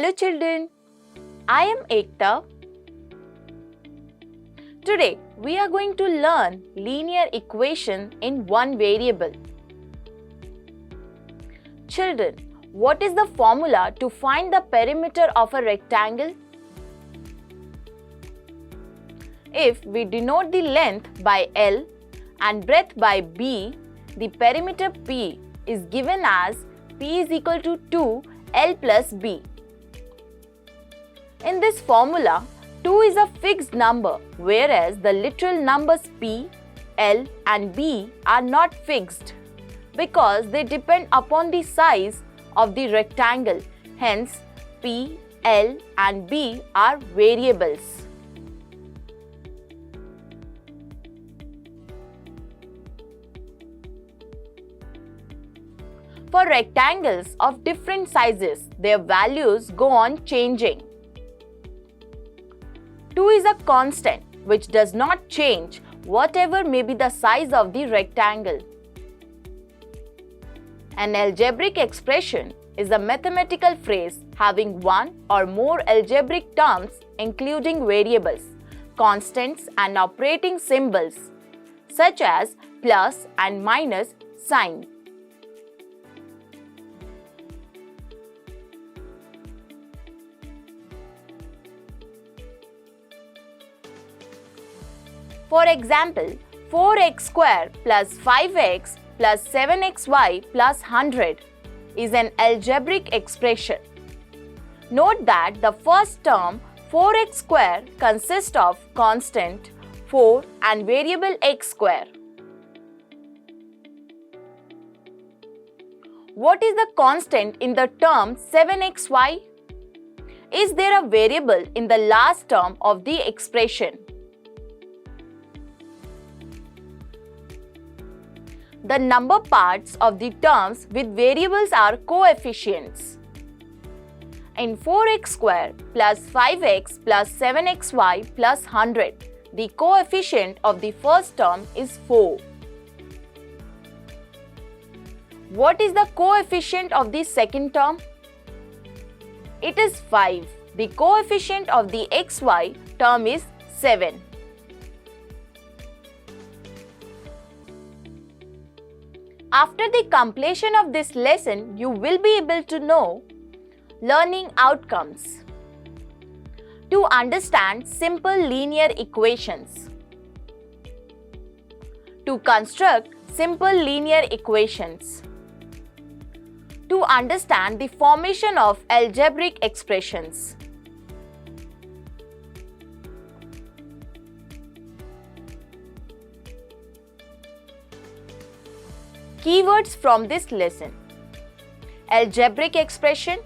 Hello children, I am Ekta. Today we are going to learn linear equation in one variable. Children, what is the formula to find the perimeter of a rectangle? If we denote the length by L and breadth by B, the perimeter P is given as P is equal to 2L plus B. In this formula, 2 is a fixed number, whereas the literal numbers P, L and B are not fixed because they depend upon the size of the rectangle. Hence, P, L and B are variables. For rectangles of different sizes, their values go on changing. 2 is a constant which does not change whatever may be the size of the rectangle. An algebraic expression is a mathematical phrase having one or more algebraic terms including variables, constants and operating symbols such as plus and minus sign. For example, 4x square plus 5x plus 7xy plus 100 is an algebraic expression. Note that the first term 4x square consists of constant 4 and variable x square. What is the constant in the term 7xy? Is there a variable in the last term of the expression? The number parts of the terms with variables are coefficients. In 4x square plus 5x plus 7xy plus 100, the coefficient of the first term is 4. What is the coefficient of the second term? It is 5. The coefficient of the xy term is 7. After the completion of this lesson, you will be able to know learning outcomes. To understand simple linear equations. To construct simple linear equations. To understand the formation of algebraic expressions. Keywords from this lesson: algebraic expression,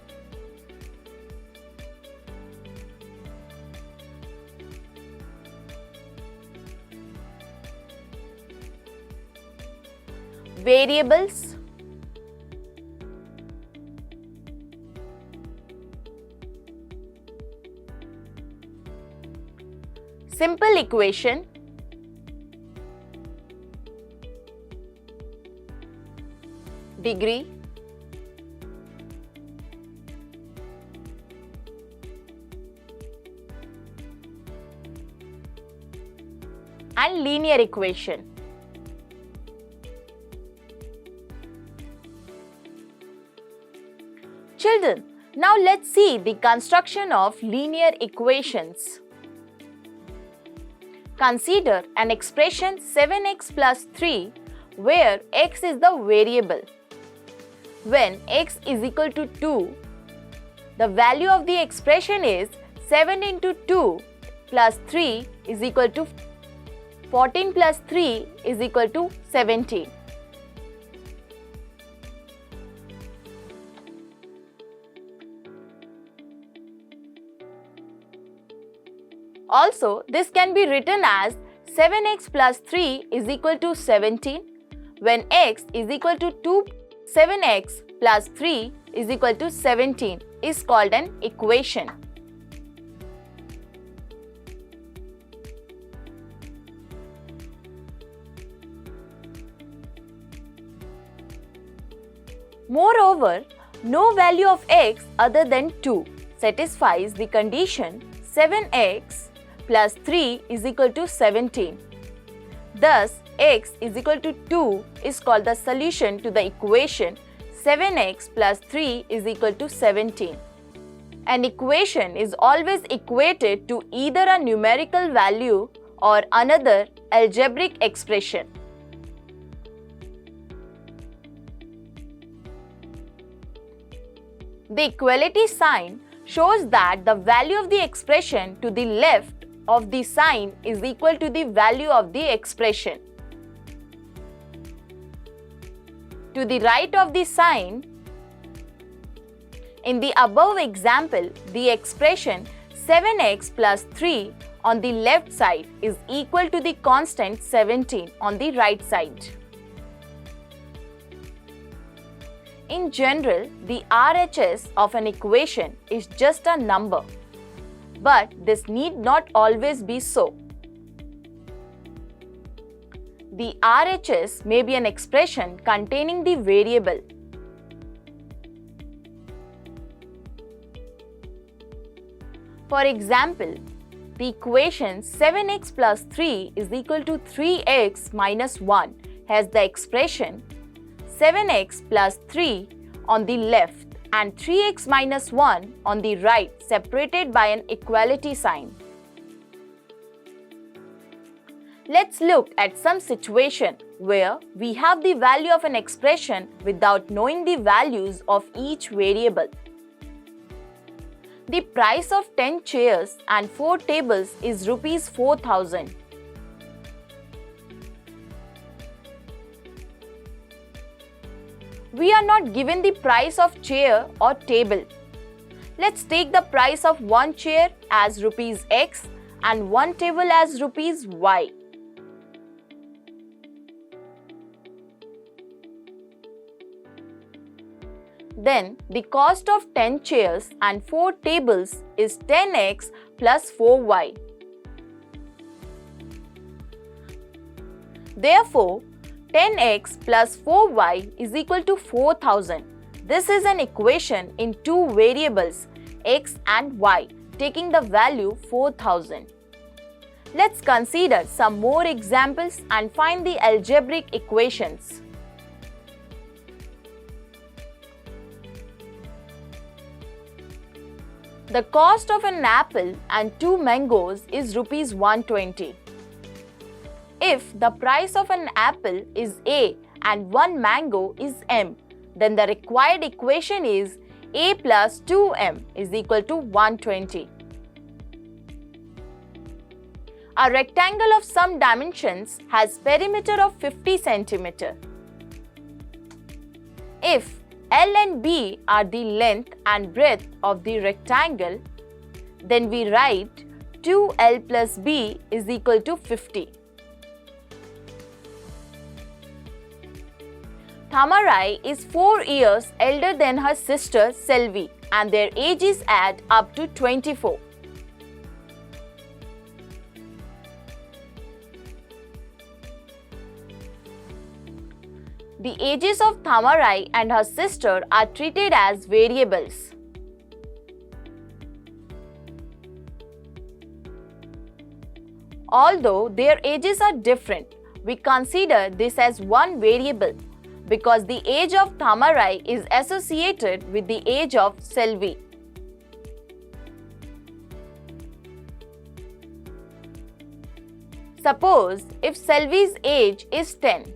variables, simple equation, degree, and linear equation. Children, now let's see the construction of linear equations. Consider an expression 7x plus 3 where x is the variable. When x is equal to 2, the value of the expression is 7 into 2 plus 3 is equal to 14 plus 3 is equal to 17. Also, this can be written as 7x plus 3 is equal to 17 when x is equal to 2. 7x plus 3 is equal to 17 is called an equation. Moreover, no value of x other than 2 satisfies the condition 7x plus 3 is equal to 17. Thus, x is equal to 2 is called the solution to the equation 7x plus 3 is equal to 17. An equation is always equated to either a numerical value or another algebraic expression. The equality sign shows that the value of the expression to the left of the sign is equal to the value of the expression. To the right of the sign, in the above example, the expression 7x plus 3 on the left side is equal to the constant 17 on the right side. In general, the RHS of an equation is just a number, but this need not always be so. The RHS may be an expression containing the variable. For example, the equation 7x plus 3 is equal to 3x minus 1 has the expression 7x plus 3 on the left and 3x minus 1 on the right separated by an equality sign. Let's look at some situation where we have the value of an expression without knowing the values of each variable. The price of 10 chairs and 4 tables is Rs 4,000. We are not given the price of chair or table. Let's take the price of one chair as Rs X and one table as Rs Y. Then the cost of 10 chairs and 4 tables is 10x plus 4y. Therefore, 10x plus 4y is equal to 4,000. This is an equation in two variables x and y, taking the value 4,000. Let's consider some more examples and find the algebraic equations. The cost of an apple and 2 mangoes is Rs 120. If the price of an apple is A and one mango is M, then the required equation is A plus 2M is equal to 120. A rectangle of some dimensions has perimeter of 50 cm. If L and B are the length and breadth of the rectangle, then we write 2L plus B is equal to 50. Thamarai is 4 years elder than her sister Selvi and their ages add up to 24. The ages of Thamarai and her sister are treated as variables. Although their ages are different, we consider this as one variable because the age of Thamarai is associated with the age of Selvi. Suppose if Selvi's age is 10,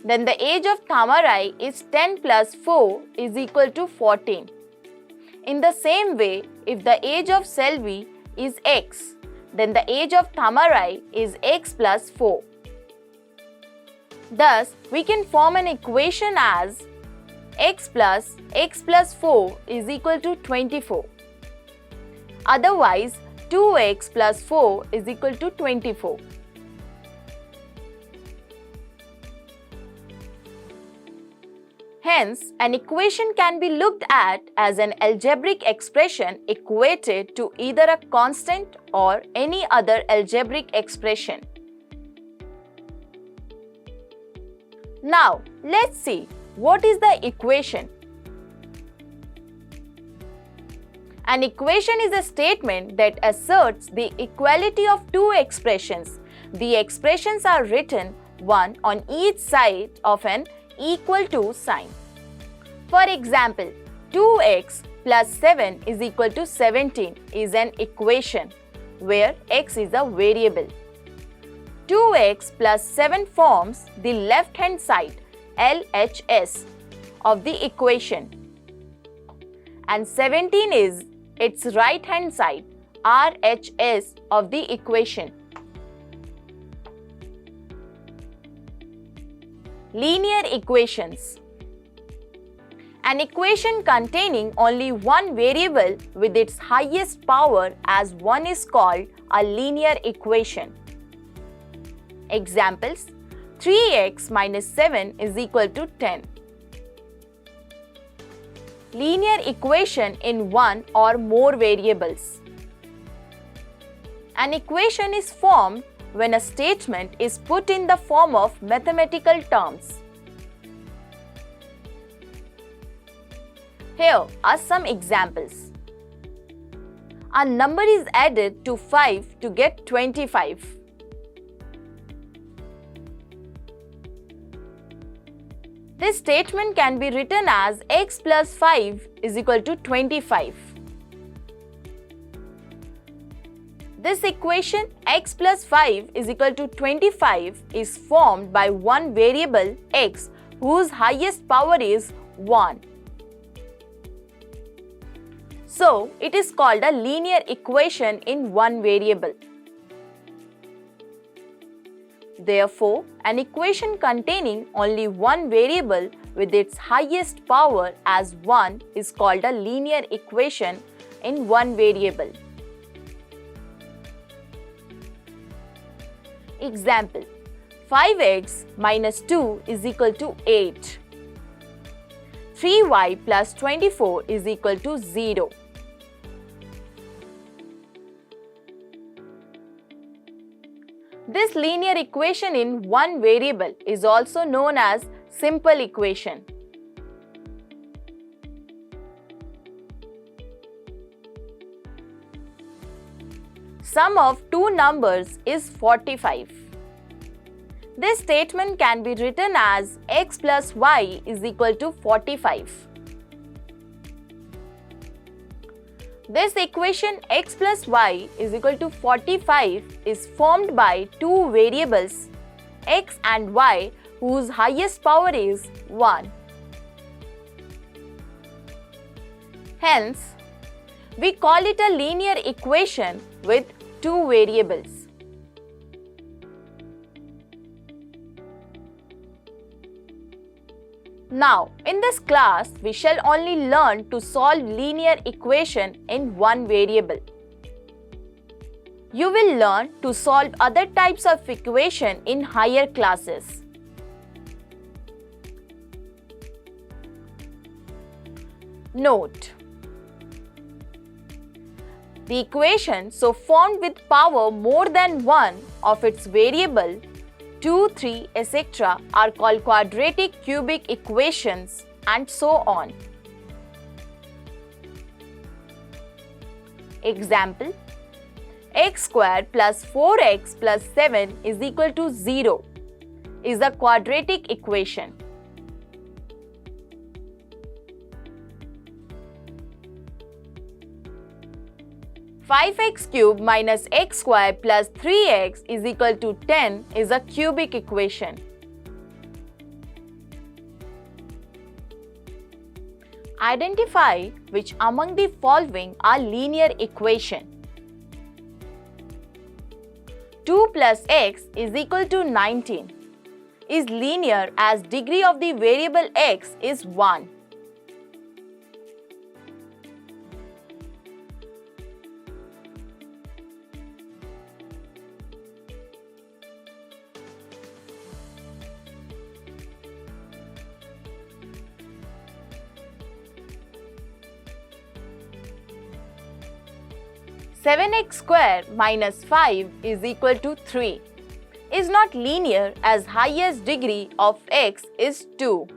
then the age of Thamarai is 10 plus 4 is equal to 14. In the same way, if the age of Selvi is x, then the age of Thamarai is x plus 4. Thus, we can form an equation as x plus 4 is equal to 24. Otherwise, 2x plus 4 is equal to 24. Hence, an equation can be looked at as an algebraic expression equated to either a constant or any other algebraic expression. Now, let's see what is the equation. An equation is a statement that asserts the equality of two expressions. The expressions are written one on each side of an equal to sign. For example, 2x plus 7 is equal to 17 is an equation where x is a variable. 2x plus 7 forms the left-hand side LHS of the equation, and 17 is its right-hand side RHS of the equation. Linear equations. An equation containing only one variable with its highest power as 1 is called a linear equation. Examples: 3x minus 7 is equal to 10. Linear equation in one or more variables. An equation is formed when a statement is put in the form of mathematical terms. Here are some examples. A number is added to 5 to get 25. This statement can be written as x plus 5 is equal to 25. This equation x plus 5 is equal to 25 is formed by one variable x whose highest power is 1. So, it is called a linear equation in one variable. Therefore, an equation containing only one variable with its highest power as 1 is called a linear equation in one variable. Example: 5x minus 2 is equal to 8. 3y plus 24 is equal to 0. This linear equation in one variable is also known as simple equation. Sum of two numbers is 45. This statement can be written as x plus y is equal to 45. This equation x plus y is equal to 45 is formed by two variables x and y whose highest power is 1. Hence, we call it a linear equation with two variables. Now, in this class, we shall only learn to solve linear equation in one variable. You will learn to solve other types of equation in higher classes. Note: the equation so formed with power more than one of its variable 2, 3, etc. are called quadratic cubic equations, and so on. Example: x squared plus 4x plus 7 is equal to 0 is a quadratic equation. Five x cubed minus x squared plus 3x is equal to 10 is a cubic equation. Identify which among the following are linear equation. 2 plus x is equal to 19 is linear as degree of the variable x is 1. Seven x squared minus 5 is equal to 3 is not linear as highest degree of x is 2.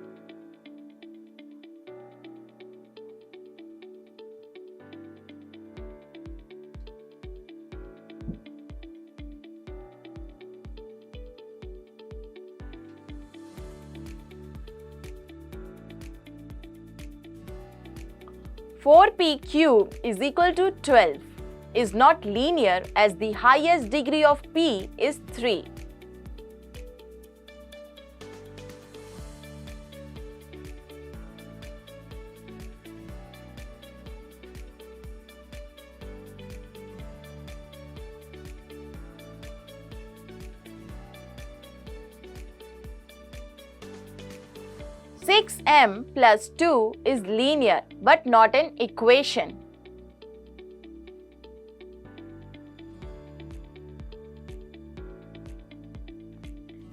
4p cubed is equal to 12 is not linear as the highest degree of p is 3. Six m plus 2 is linear but not an equation.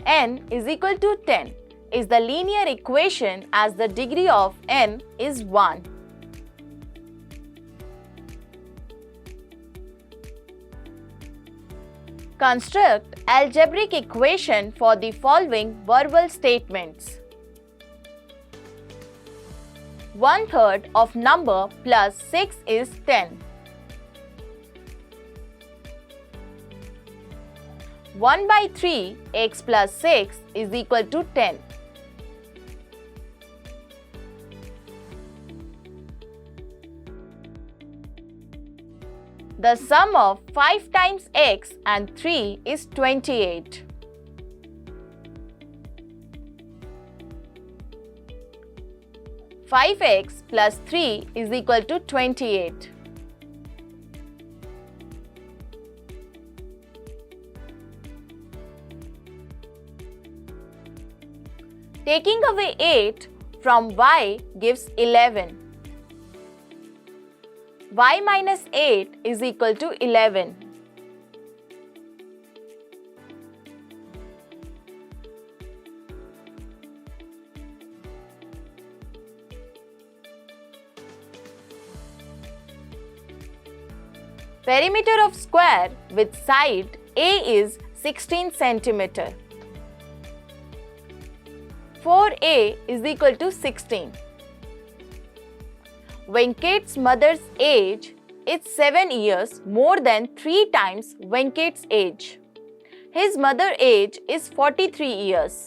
N is equal to 10 is the linear equation as the degree of n is 1. Construct algebraic equation for the following verbal statements. 1/3 of number plus 6 is 10. 1/3 x plus 6 is equal to 10. The sum of 5 times x and 3 is 28. 5x plus 3 is equal to 28. Taking away 8 from y gives 11. Y minus 8 is equal to 11. Perimeter of square with side A is 16 cm. 4A is equal to 16. Venkat's mother's age is 7 years more than 3 times Venkat's age. His mother's age is 43 years.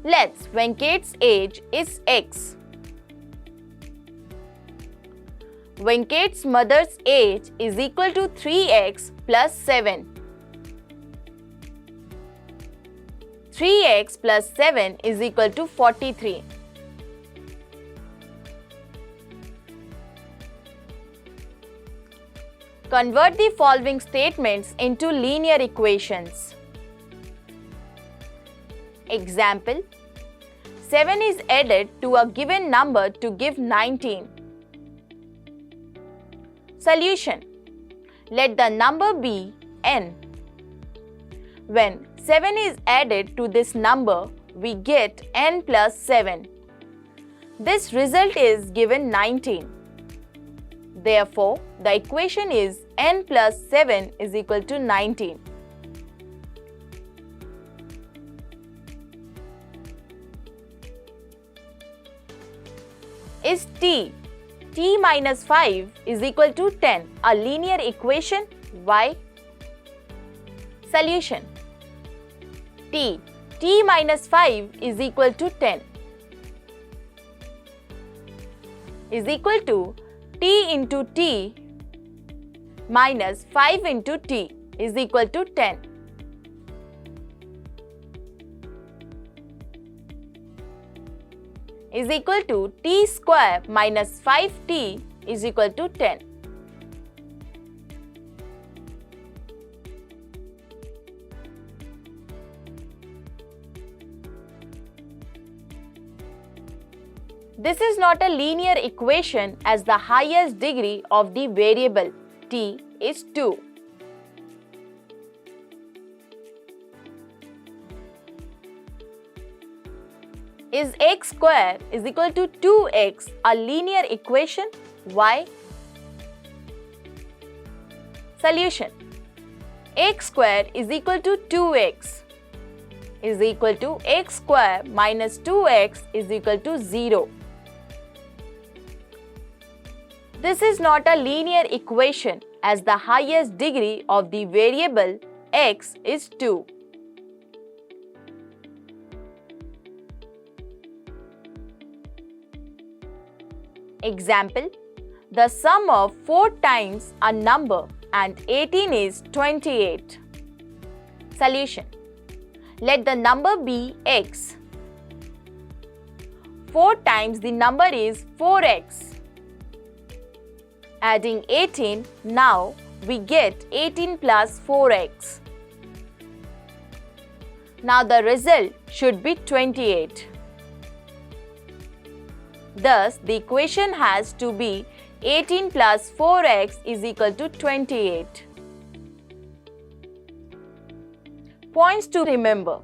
Let's Venkat's age is x. Venkat's mother's age is equal to 3x plus 7. 3x plus 7 is equal to 43. Convert the following statements into linear equations. Example: 7 is added to a given number to give 19. Solution: let the number be n. When 7 is added to this number, we get n plus 7. This result is given 19. Therefore, the equation is n plus 7 is equal to 19. Is t minus 5 is equal to 10 a linear equation? Why? Solution: t minus 5 is equal to 10 is equal to t into t minus 5 into t is equal to 10. Is equal to t square minus 5t is equal to 10. This is not a linear equation as the highest degree of the variable t is 2. Is x square is equal to 2x a linear equation? Why? Solution: x square is equal to 2x is equal to x square minus 2x is equal to 0. This is not a linear equation as the highest degree of the variable x is 2. Example, the sum of 4 times a number and 18 is 28. Solution. Let the number be x. 4 times the number is 4x. Adding 18, now we get 18 plus 4x. Now the result should be 28. Thus, the equation has to be 18 plus 4x is equal to 28. Points to remember.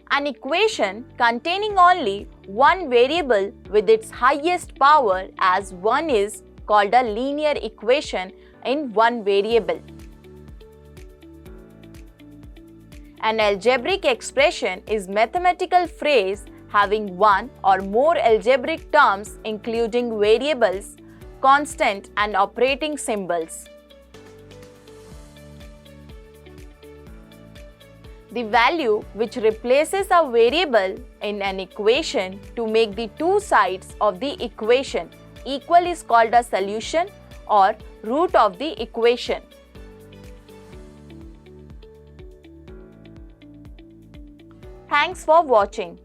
An equation containing only one variable with its highest power as 1 is called a linear equation in one variable. An algebraic expression is a mathematical phrase having one or more algebraic terms including variables, constant and operating symbols. The value which replaces a variable in an equation to make the two sides of the equation equal is called a solution or root of the equation. Thanks for watching.